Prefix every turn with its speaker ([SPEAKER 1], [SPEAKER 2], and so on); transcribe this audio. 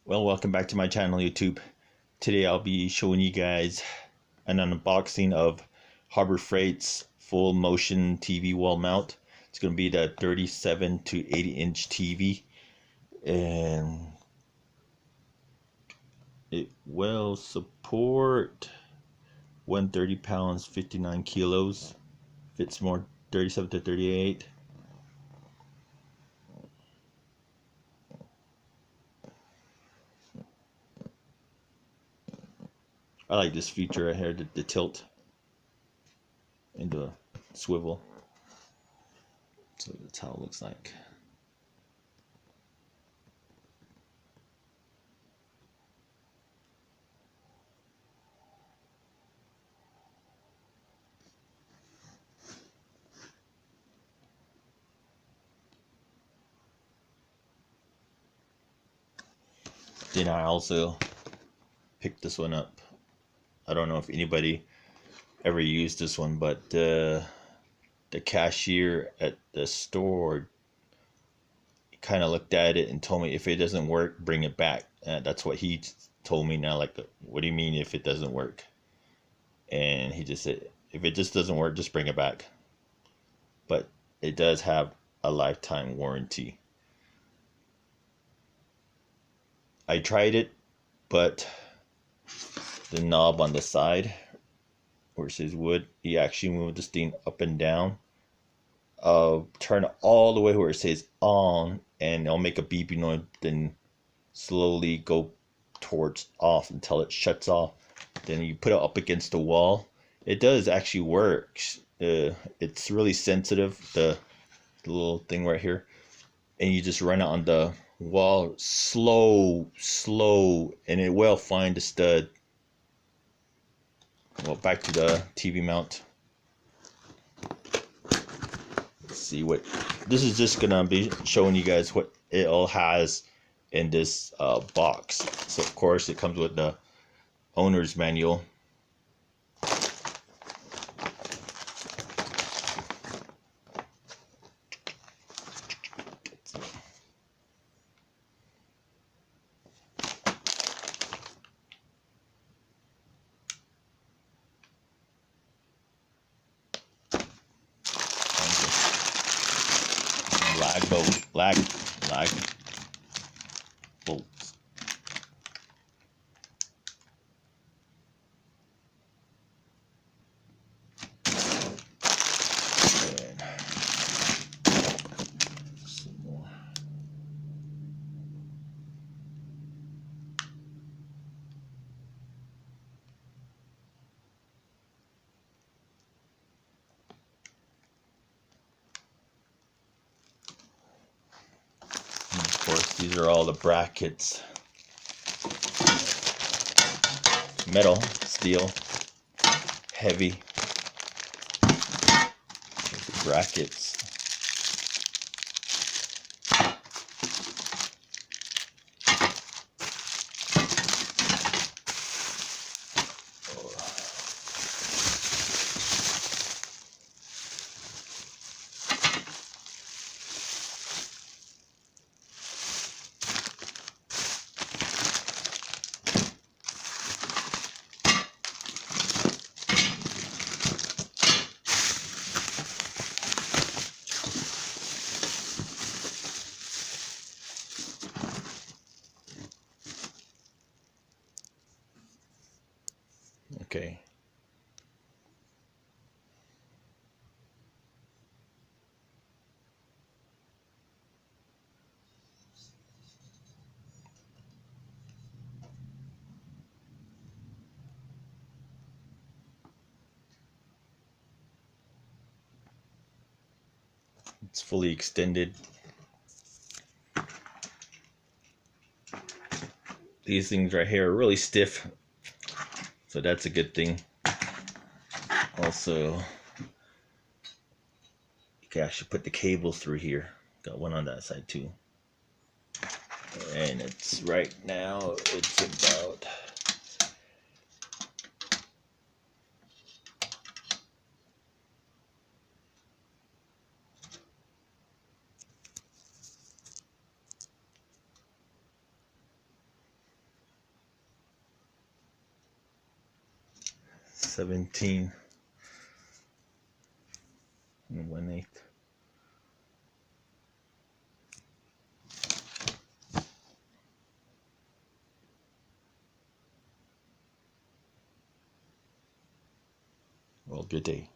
[SPEAKER 1] Well, welcome back to my channel, YouTube. Today I'll be showing you guys an unboxing of Harbor Freight's full motion TV wall mount. It's going to be the 37 to 80 inch TV, and it will support 130 pounds, 59 kilos. Fits more 37 to 38. I like this feature right here, the tilt and the swivel. So that's how it looks like. Then I also picked this one up. I don't know if anybody ever used this one, but the cashier at the store kind of looked at it and told me, if it doesn't work, bring it back. That's what he told me. Now, like, what do you mean if it doesn't work? And he just said, if it just doesn't work, just bring it back. But it does have a lifetime warranty. I tried it, but the knob on the side where it says wood, he actually moved this thing up and down. Turn it all the way where it says on, and it'll make a beeping noise, then slowly go towards off until it shuts off. Then you put it up against the wall. It does actually work. It's really sensitive, the little thing right here, and you just run it on the wall slow, and it will find the stud. Well, back to the TV mount. Let's see what this is. Just gonna be showing you guys what it all has in this box. So of course it comes with the owner's manual. Lag bolts. And some more. And of course, these are all the brackets. Metal, steel, heavy. The brackets. Okay. It's fully extended. These things right here are really stiff, so that's a good thing. Also, you can actually put the cables through here. Got one on that side too. And it's right now, it's about 17 and 1/8. Well, good day.